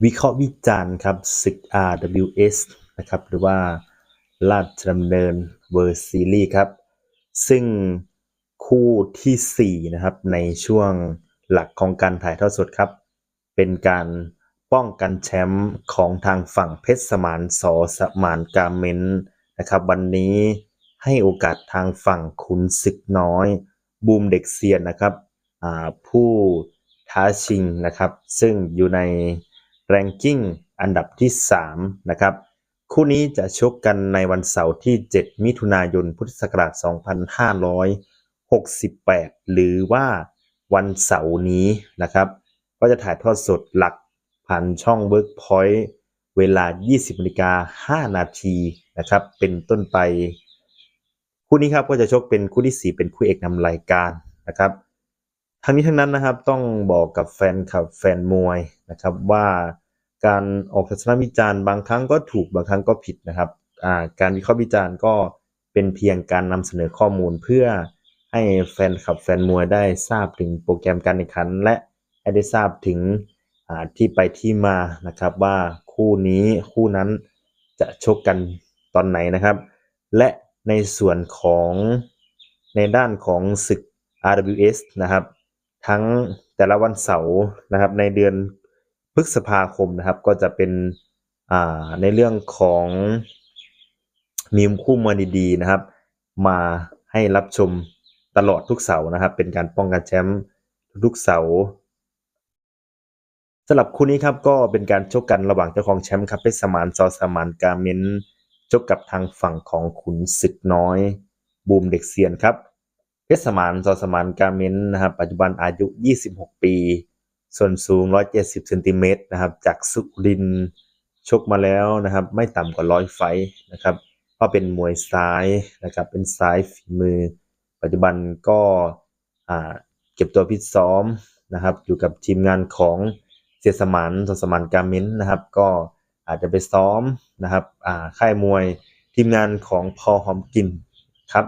วิเคราะห์วิจารณ์ครับศึก RWS นะครับหรือว่าราชดำเนินเวิร์ ซีรีส์ครับซึ่งคู่ที่4นะครับในช่วงหลักของการถ่ายทอดสดครับเป็นการป้องกันแชมป์ของทางฝั่งเพชรสมานสสมานกาเมนนะครับวันนี้ให้โอกาสทางฝั่งขุนศึกน้อยบูมเด็กเซียนนะครับผู้ท้าชิงนะครับซึ่งอยู่ในแรงกิ้งอันดับที่3นะครับคู่นี้จะชกกันในวันเสาร์ที่7มิถุนายนพุทธศักราช2568หรือว่าวันเสาร์นี้นะครับก็จะถ่ายทอดสดหลักผ่านช่อง Workpoint เวลา 20:05 นาทีนะครับเป็นต้นไปคู่นี้ครับก็จะชกเป็นคู่ที่4เป็นคู่เอกนำรายการนะครับทั้งนี้ทั้งนั้นนะครับต้องบอกกับแฟนคลับแฟนมวยนะครับว่าการออกทัศนวิจารณ์บางครั้งก็ถูกบางครั้งก็ผิดนะครับการวิเคราะห์วิจารณ์ก็เป็นเพียงการนำเสนอข้อมูลเพื่อให้แฟนคลับแฟนมวยได้ทราบถึงโปรแกรมการแข่งขันและให้ได้ทราบถึงที่ไปที่มานะครับว่าคู่นี้คู่นั้นจะชกกันตอนไหนนะครับและในส่วนของในด้านของศึก RWS นะครับทั้งแต่ละวันเสาร์นะครับในเดือนพฤษภาคมนะครับก็จะเป็นในเรื่องของมีคู่มวยดีๆนะครับมาให้รับชมตลอดทุกเสาร์นะครับเป็นการป้องกันแชมป์ทุกเสาร์สำหรับคู่นี้ครับก็เป็นการชกกันระหว่างเจ้าของแชมป์ครับเพชรสมานสสมานกาเมนชกกับทางฝั่งของขุนศึกน้อยบูมเด็กเซียนครับเพชรสมานสสมานกาเมนนะครับปัจจุบันอายุ26ปีส่วนสูง170เซนติเมตรนะครับจากสุรินทร์ชกมาแล้วนะครับไม่ต่ำกว่า100ไฟท์นะครับก็เป็นมวยซ้ายนะครับเป็นซ้ายฝีมือปัจจุบันก็เก็บตัวฟิตซ้อมนะครับอยู่กับทีมงานของเสียสมานสสมานกาเมนนะครับก็อาจจะไปซ้อมนะครับค่ายมวยทีมงานของพอหอมกินครับ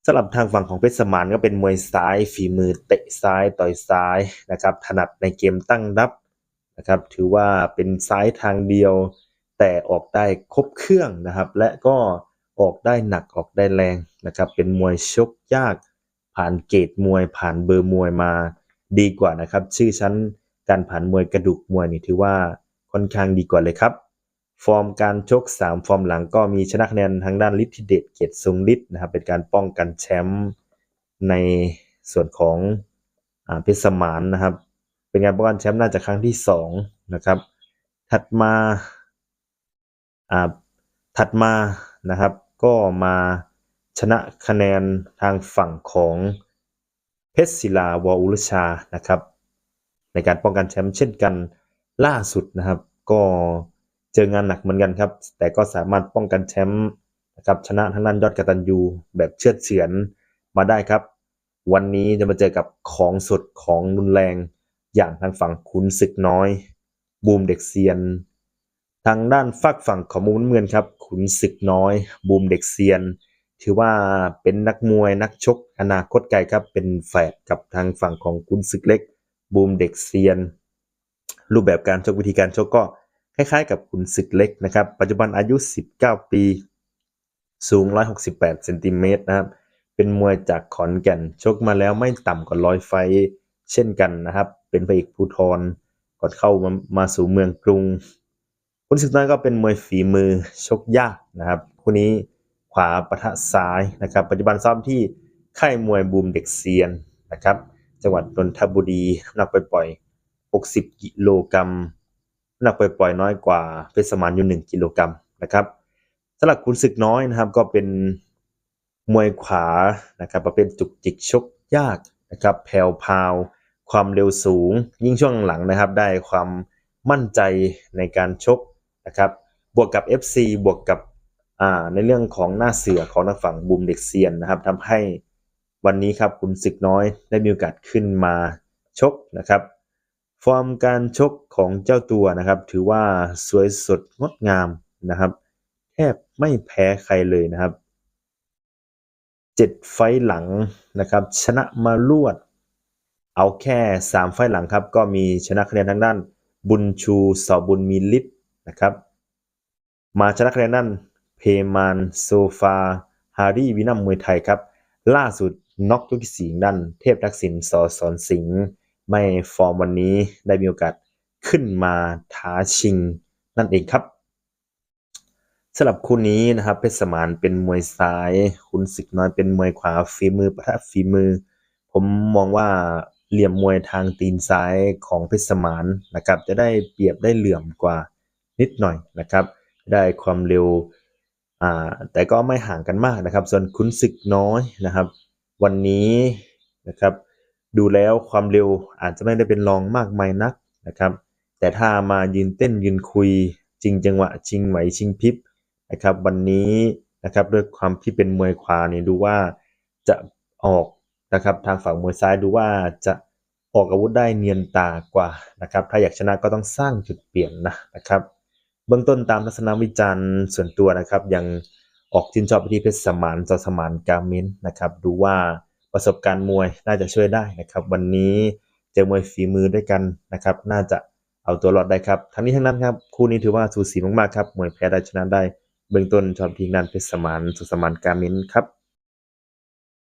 สำหรับทางฝั่งของเพชรสมานก็เป็นมวยซ้ายฝีมือเตะซ้ายต่อยซ้ายนะครับถนัดในเกมตั้งรับนะครับถือว่าเป็นซ้ายทางเดียวแต่ออกได้ครบเครื่องนะครับและก็ออกได้หนักออกได้แรงนะครับเป็นมวยชกยากผ่านเกรดมวยผ่านเบอร์มวยมาดีกว่านะครับชื่อชั้นการผ่านมวยกระดูกมวยนี่ถือว่าค่อนข้างดีกว่าเลยครับ ฟอร์มการชก3ฟอร์มหลังก็มีชนะคะแนนทางด้านฤทธิเดชเกียรติทรงฤทธิ์นะครับเป็นการป้องกันแชมป์ในส่วนของเพชรสมานนะครับเป็นการป้องกันแชมป์น่าจะครั้งที่2นะครับถัดมาอ่าถัดมานะครับก็มาชนะคะแนนทางฝั่งของเพชรศิลาวออุรชานะครับในการป้องกันแชมป์เช่นกันล่าสุดนะครับก็เจองานหนักเหมือนกันครับแต่ก็สามารถป้องกันแชมป์นะครับชนะทางด้านยอดกตัญญูแบบเชือดเฉือนมาได้ครับวันนี้จะมาเจอกับของสดของรุนแรงอย่างทางฝั่งขุนศึกน้อยบูมเด็กเซียน ทางด้านฝักฝั่งของมุมน้ำเงินครับขุนศึกน้อยบูมเด็กเซียนถือว่าเป็นนักมวยนักชกอนาคตไกลครับเป็นแฝดกับทางฝั่งของขุนศึกเล็กบูมเด็กเซียนรูปแบบการชกวิธีการชกก็คล้ายๆกับขุนศึกเล็กนะครับปัจจุบันอายุ19ปีสูง168เซนติเมตรนะครับเป็นมวยจากขอนแก่นชกมาแล้วไม่ต่ำกว่า100ไฟท์เช่นกันนะครับเป็นพระเอกภูธรก่อนเข้ามาสู่เมืองกรุง คุณศึกน้อยก็เป็นมวยฝีมือชกยากนะครับคู่นี้ขวาปะทะซ้ายนะครับปัจจุบันซ้อมที่ค่ายมวยบูมเด็กเซียนนะครับจังหวัดนนทบุรีน้ำหนักปล่อย60กิโลกรัมน้ำหนักปล่อยน้อยกว่าเพชรสมานอยู่1กิโลกรัมนะครับสำหรับคุณศึกน้อยนะครับก็เป็นมวยขวานะครับประเภทจุกจิกชกยากนะครับแผ่วพาวความเร็วสูงยิ่งช่วงหลังนะครับได้ความมั่นใจในการชก นะครับบวกกับ FC บวกกับในเรื่องของหน้าเสือของทางฝั่งบูมเด็กเซียนนะครับทำให้วันนี้ครับคุณศึกน้อยได้มีโอกาสขึ้นมาชกนะครับฟอร์มการชกของเจ้าตัวนะครับถือว่าสวยสดงดงามนะครับแทบไม่แพ้ใครเลยนะครับ7ไฟล์หลังนะครับชนะมารวดเอาแค่3ไฟล์หลังครับก็มีชนะคะแนนทางด้าน บุญชูสอบุญมีฤทธิ์นะครับมาชนะคะแนนนั่นเพมานโซฟาฮารีวินัมมวยไทยครับล่าสุดน็อกยกที่สี่นั่นเทพทักษิณสอสอนสิงห์ไม่ฟอร์มวันนี้ได้มีโอกาสขึ้นมาท้าชิงนั่นเองครับสำหรับคู่นี้นะครับเพชรสมานเป็นมวยซ้ายคุณศึกน้อยเป็นมวยขวาฝีมือปะทะฝีมือผมมองว่าเหลี่ยมมวยทางตีนซ้ายของเพชรสมานนะครับจะได้เปรียบได้เหลื่อมกว่านิดหน่อยนะครับได้ความเร็วแต่ก็ไม่ห่างกันมากนะครับส่วนขุนศึกน้อยนะครับวันนี้นะครับดูแล้วความเร็วอาจจะไม่ได้เป็นรองมากมายนักนะครับแต่ถ้ามายืนเต้นยืนคุยจริงจังหวะชิงไหวชิงพริบนะครับวันนี้นะครับด้วยความที่เป็นมวยขวาเนี่ยดูว่าจะออกนะครับทางฝั่งมวยซ้ายดูว่าจะออกอาวุธได้เนียนตากว่านะครับถ้าอยากชนะก็ต้องสร้างจุดเปลี่ยนนะครับเบื้องต้นตามทัศนวิจารณ์ส่วนตัวนะครับยังออกชื่นชอบไปที่เพชรสมานจอสมานกาเมนนะครับดูว่าประสบการณ์มวยน่าจะช่วยได้นะครับวันนี้เจอมวยฝีมือด้วยกันนะครับน่าจะเอาตัวรอดได้ครับทั้งนี้ทั้งนั้นครับคู่นี้ถือว่าสูสีมากๆครับมวยแพ้ได้ชนะได้เบื้องต้นชอบทีมงานเพชรสมานจอสมานกาเมนครับ